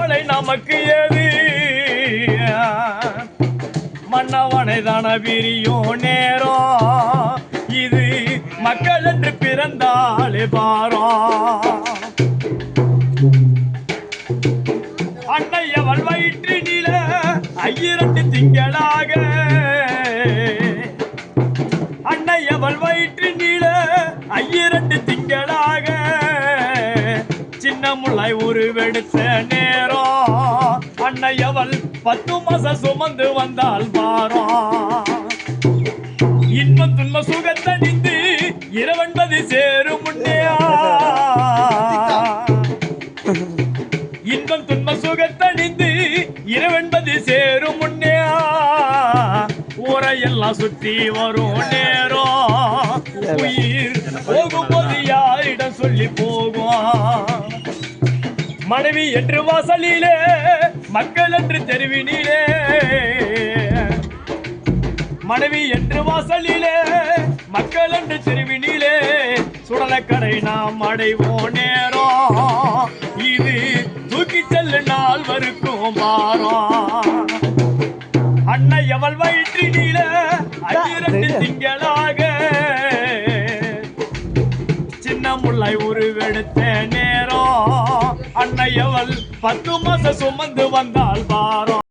கவலை நமக்கு ஏது மன்னவனை தான விரியும் நேரம் இது மக்கள் என்று பிறந்தாலே பாரம் அன்னையவள் வயிற்றினில ஐயிரண்டு திங்களாக அன்னையவள் வயிற்றினில ஐயிரண்டு திங்களாக சின்ன முல்லை உருவெடுத்த நேரம் அன்னையவள் 10 மாசம் சுமந்து வந்தால் பாரம் இன்பம் துன்ப சுகத்தணிந்து இரவென்பது சேரும் முன்னையா இன்பம் துன்ப சுகத்தணிந்து இரவென்பது சேரும் முன்னையா ஊரையெல்லாம் சுற்றி வரும் நேரம் உயிர் போகும்போது யாரிடம் சொல்லி போகும் மனைவி என்று வாசலிலே மக்கள் என்று தெருவினிலே மனைவி என்று வாசலிலே மக்கள் என்று தெருவினிலே சுடலக்கடை நாம் அடைவோம் நேரம் இது தூக்கி செல்லு நாள் வரைக்கும் பாரம் அன்னையவள் வயிற்றினில 12 திங்களாக சின்ன முல்லை உருவெடுத்த நேரம் அன்னையவள் 10 மாசம் சுமந்து வந்தால் பாரம்